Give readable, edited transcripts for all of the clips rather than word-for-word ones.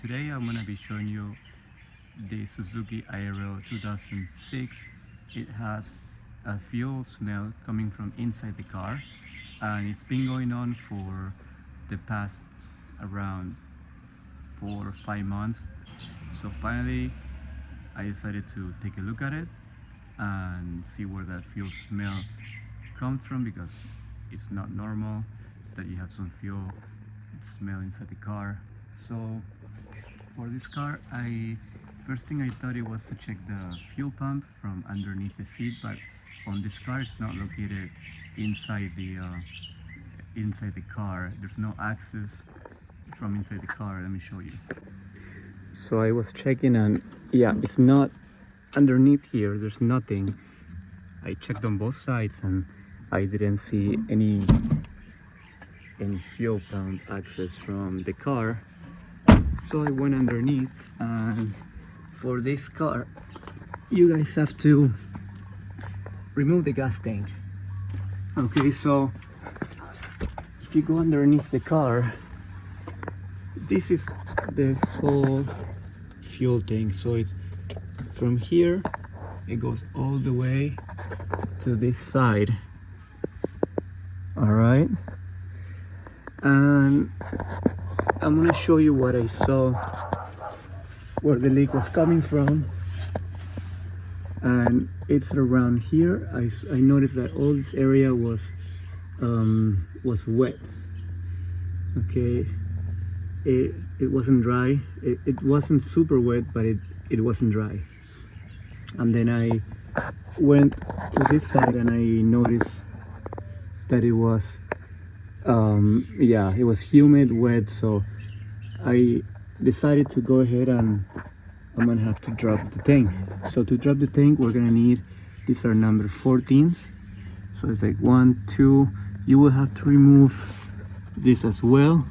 Today I'm gonna be showing you the Suzuki Aerio 2006. It has a fuel smell coming from inside the car, and it's been going on for the past around 4 or 5 months. So finally I decided to take a look at it and see where that fuel smell comes from, because it's not normal that you have some fuel smell inside the car. So for this car, first thing I thought it was to check the fuel pump from underneath the seat, but on this car it's not located inside the car. There's no access from inside the car. Let me show you. So I was checking, and yeah, it's not underneath here. There's nothing. I checked on both sides and I didn't see any fuel pump access from the car. So I went underneath, and for this car you guys have to remove the gas tank. Okay, so if you go underneath the car, this is the whole fuel tank. So it's from here, it goes all the way to this side. All right, and I'm gonna show you what I saw, where the leak was coming from, and it's around here. I noticed that all this area was wet. Okay, it wasn't dry. It wasn't super wet, but it wasn't dry. And then I went to this side and I noticed that it was it was humid, wet. So I decided to go ahead and I'm gonna have to drop the tank. So to drop the tank, we're gonna need, these are number 14s. So it's like 1, 2. You will have to remove this as well.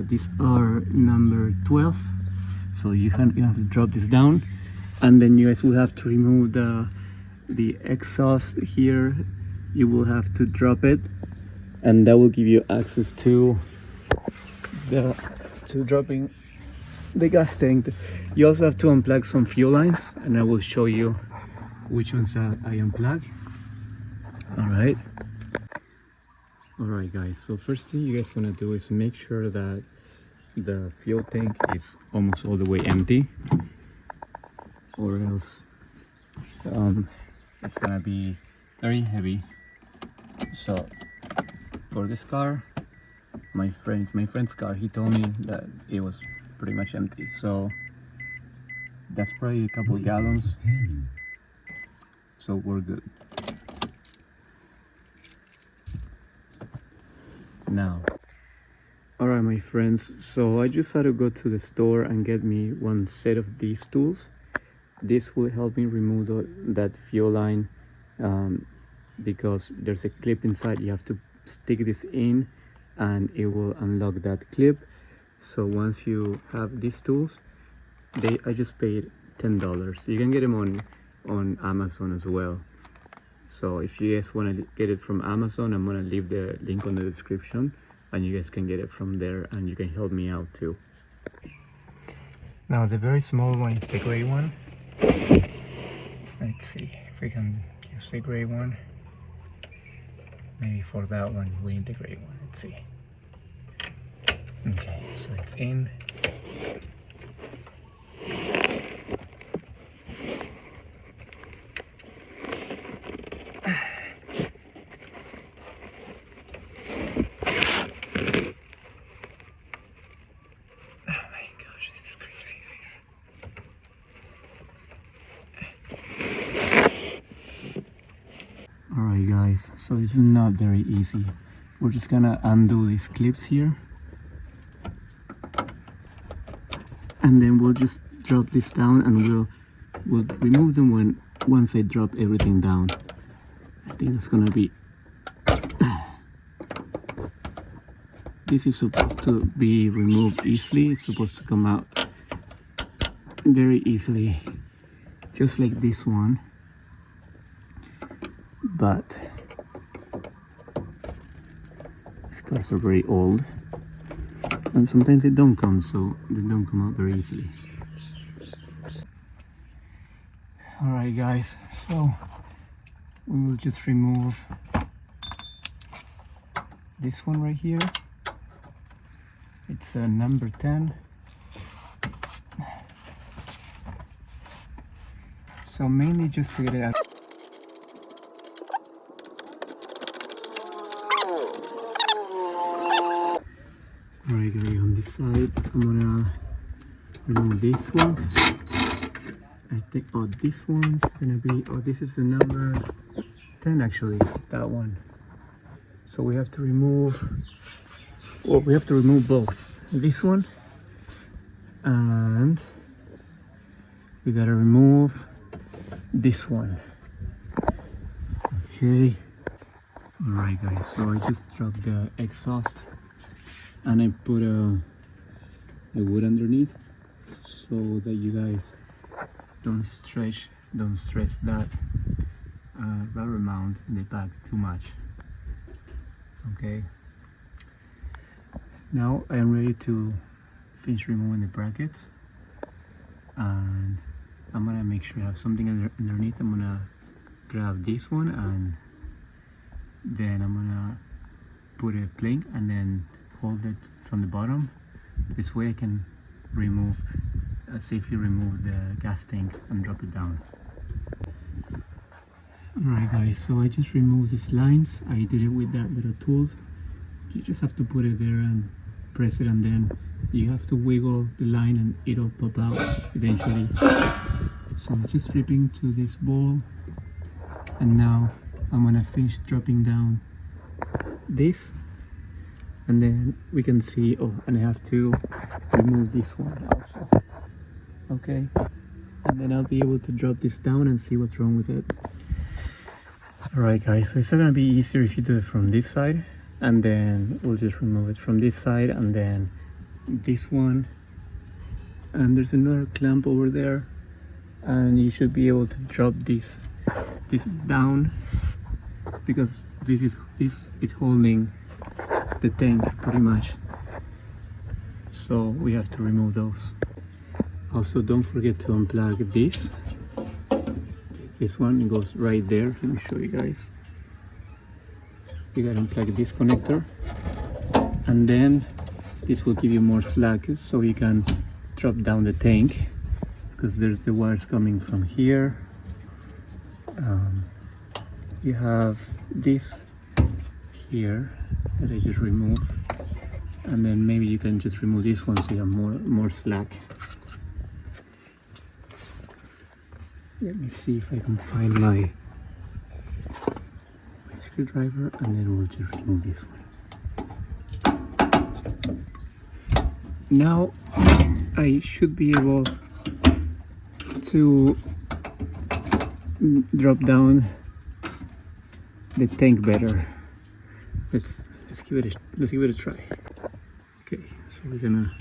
These are number 12. So you have to drop this down, and then you guys will have to remove the exhaust here. You will have to drop it, and that will give you access to dropping the gas tank. You also have to unplug some fuel lines, and I will show you which ones I unplug. All right guys, so first thing you guys want to do is make sure that the fuel tank is almost all the way empty, or else it's gonna be very heavy. So for this car, my friend's car, he told me that it was pretty much empty, so that's probably a couple of gallons, so we're good. Now, all right my friends, so I just had to go to the store and get me one set of these tools. This will help me remove that fuel line, because there's a clip inside. You have to stick this in and it will unlock that clip. So once you have these tools, I just paid $10. You can get them on Amazon as well. So if you guys want to get it from Amazon, I'm gonna leave the link on the description, and you guys can get it from there, and you can help me out too. Now the very small one is the gray one. Let's see if we can use the gray one. Maybe for that one we need the gray one. Let's see. Okay, so it's in. Alright guys, so this is not very easy. We're just gonna undo these clips here, and then we'll just drop this down, and we'll remove them once I drop everything down. I think it's gonna be this is supposed to be removed easily. It's supposed to come out very easily, just like this one. But these cars are very old, and sometimes they don't come, so they don't come out very easily. Alright guys, so we will just remove this one right here. It's number 10. So mainly just to get it out. Alright guys, on this side I'm gonna remove these ones. I think, oh, this one's gonna be, oh, this is the number 10 actually, that one. So we have to remove, well, we have to remove both this one, and we gotta remove this one. Okay. Alright guys, so I just dropped the exhaust and I put a wood underneath so that you guys don't stress that rubber mount in the back too much. Okay, now I am ready to finish removing the brackets, and I'm gonna make sure I have something underneath. I'm gonna grab this one, and then I'm gonna put a plank and then hold it from the bottom. This way I can remove, safely remove the gas tank and drop it down. Alright guys, so I just removed these lines. I did it with that little tool. You just have to put it there and press it, and then you have to wiggle the line and it'll pop out eventually. So I'm just stripping to this ball, and now I'm gonna finish dropping down this, and then we can see, oh, and I have to remove this one also. Okay, and then I'll be able to drop this down and see what's wrong with it. Alright guys, so it's gonna be easier if you do it from this side, and then we'll just remove it from this side, and then this one, and there's another clamp over there, and you should be able to drop this down, because this is holding the tank pretty much, so we have to remove those. Also, don't forget to unplug this one. It goes right there. Let me show you guys. You gotta unplug this connector, and then this will give you more slack so you can drop down the tank, because there's the wires coming from here. You have this here that I just removed, and then maybe you can just remove this one so you have more slack. Let me see if I can find my screwdriver, and then we'll just remove this one. Now I should be able to drop down the tank better. Let's give it a try. Okay, so we're gonna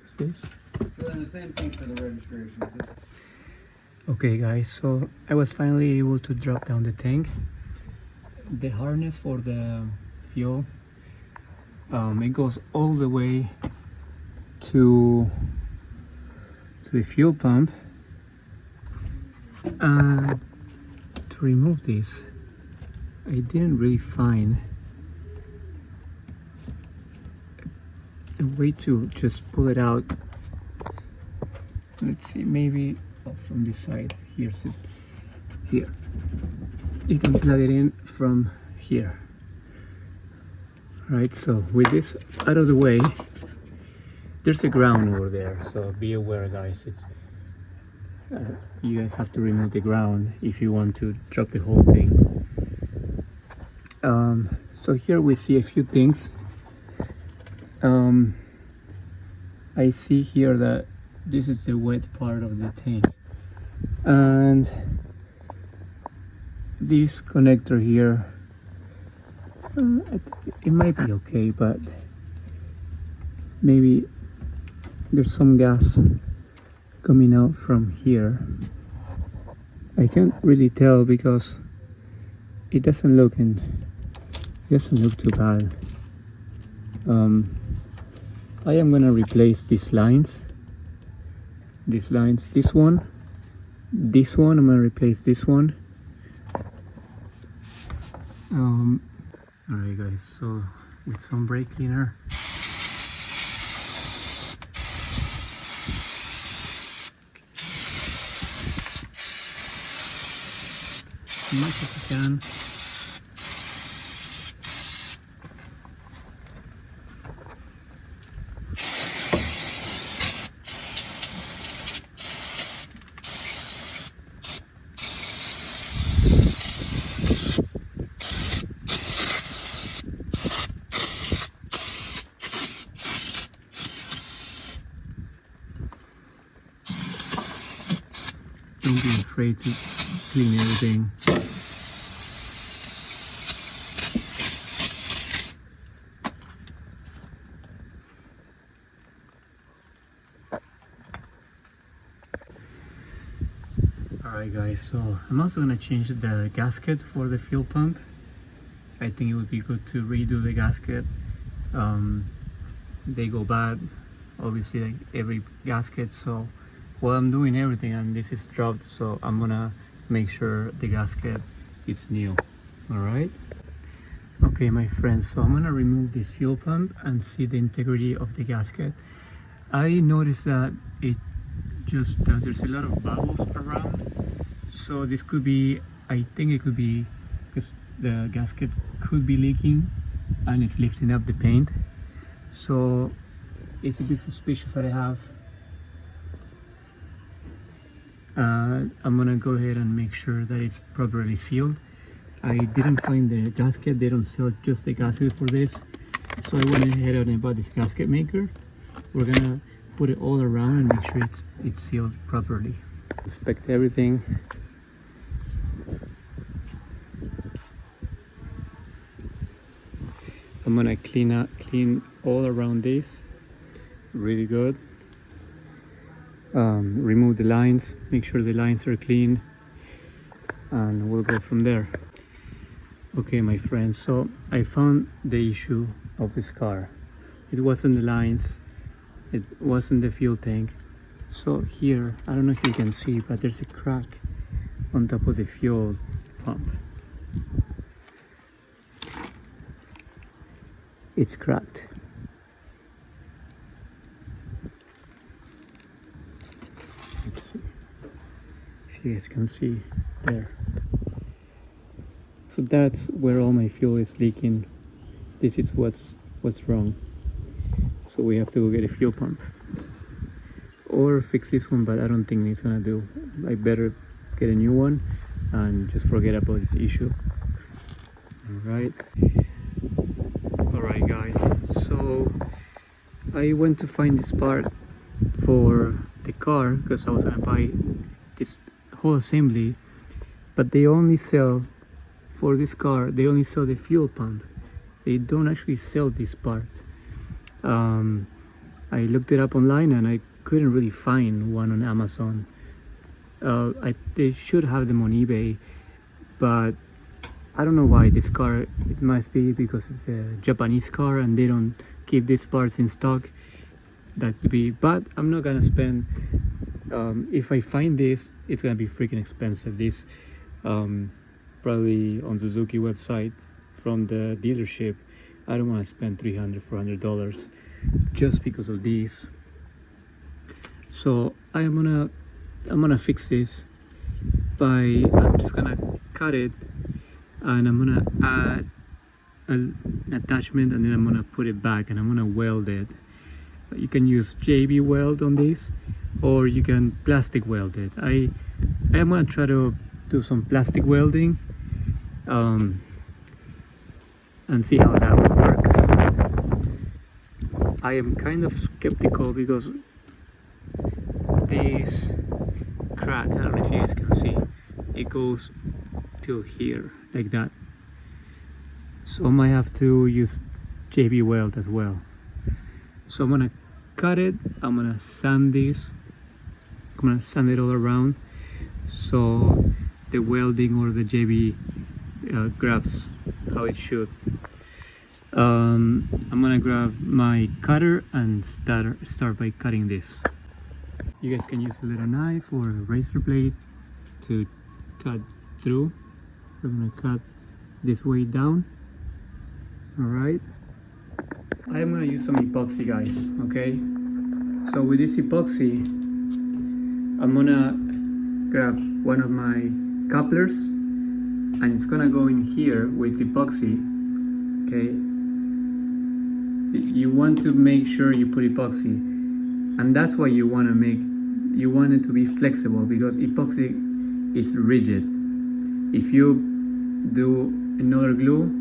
use this. So then the same thing for the registration. Okay guys, so I was finally able to drop down the tank. The harness for the fuel, it goes all the way to the fuel pump, and to remove this I didn't really find a way to just pull it out. Let's see, maybe from this side. Here's it. Here you can plug it in from here. Right, so with this out of the way, there's a ground over there, so be aware guys. It's you guys have to remove the ground if you want to drop the whole thing. So here we see a few things. I see here that this is the wet part of the tank, and this connector here, I think it might be okay, but maybe there's some gas coming out from here. I can't really tell because it doesn't look too bad. I am gonna replace these lines. This one, I'm gonna replace this one. Alright guys, so with some brake cleaner, as much as I can. Don't be afraid to clean everything. Alright guys, so I'm also gonna change the gasket for the fuel pump. I think it would be good to redo the gasket. They go bad, obviously, like every gasket. So while I'm doing everything and this is dropped, so I'm gonna make sure the gasket is new. Alright, okay my friends, so I'm gonna remove this fuel pump and see the integrity of the gasket. I noticed that it just there's a lot of bubbles around, so this could be, I think it could be because the gasket could be leaking and it's lifting up the paint. So it's a bit suspicious that I have. I'm gonna go ahead and make sure that it's properly sealed. I didn't find the gasket, they don't sell just the gasket for this, so I went ahead and I bought this gasket maker. We're gonna put it all around and make sure it's sealed properly. Inspect everything. I'm gonna clean all around this really good. Remove the lines, make sure the lines are clean, and we'll go from there. Okay my friends, so I found the issue of this car. It wasn't the lines, it wasn't the fuel tank. So here, I don't know if you can see, but there's a crack on top of the fuel pump. It's cracked. Let's see if you guys can see there. So that's where all my fuel is leaking. This is what's wrong. So we have to go get a fuel pump or fix this one, but I don't think it's gonna do. I better get a new one and just forget about this issue. Alright guys, so I went to find this part for the car because I was gonna buy this whole assembly, but they only sell, for this car, they only sell the fuel pump. They don't actually sell this part. I looked it up online and I couldn't really find one on Amazon. They should have them on eBay, but I don't know why this car, it must be because it's a Japanese car and they don't keep these parts in stock. That could be, but I'm not gonna spend, if I find this, it's gonna be freaking expensive. This probably on Suzuki website from the dealership. I don't want to spend $300-400 just because of these. So I'm gonna fix this by, I'm just gonna cut it and I'm gonna add an attachment and then I'm gonna put it back and I'm gonna weld it. You can use JB weld on this or you can plastic weld it. I am gonna try to do some plastic welding and see how that works. I am kind of skeptical because this crack, I don't know if you guys can see, it goes till here like that, so I might have to use JB weld as well. So I'm gonna cut it, I'm gonna sand this, I'm gonna sand it all around so the welding or the JB grabs how it should. I'm gonna grab my cutter and start by cutting this. You guys can use a little knife or a razor blade to cut through. We're gonna cut this way down. Alright. I'm gonna use some epoxy, guys, okay? So with this epoxy, I'm gonna grab one of my couplers and it's gonna go in here with epoxy, okay? You want to make sure you put epoxy, and that's why you want it to be flexible, because epoxy is rigid. If you do another glue,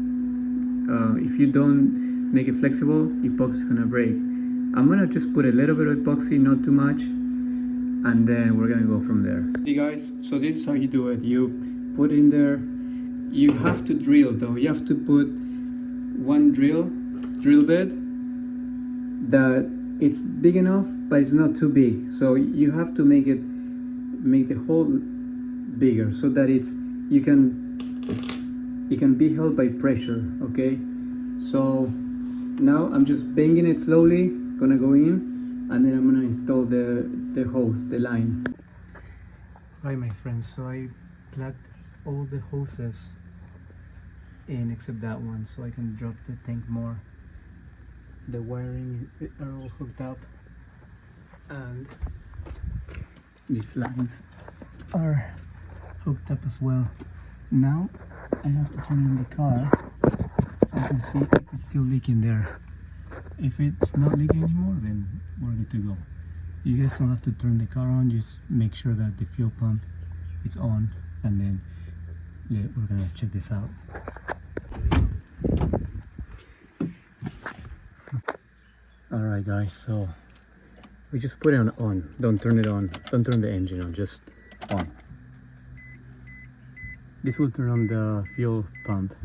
if you don't make it flexible, epoxy is gonna break. I'm gonna just put a little bit of epoxy, not too much, and then we're gonna go from there. Hey guys, so this is how you do it. You put in there. You have to drill though. You have to put one drill bit that it's big enough, but it's not too big. So you have to make the hole bigger so that it can be held by pressure. Okay. So now I'm just banging it slowly. Gonna go in, and then I'm gonna install the hose, the line. Right, my friends. So I plugged all the hoses in except that one, so I can drop the tank more. The wiring are all hooked up, and these lines are hooked up as well. Now I have to turn on the car so I can see if it's still leaking there. If it's not leaking anymore, then we're good to go. You guys don't have to turn the car on, just make sure that the fuel pump is on, and then we're gonna check this out. Alright guys, so we just put it on. Don't turn it on. Don't turn the engine on, just on. This will turn on the fuel pump.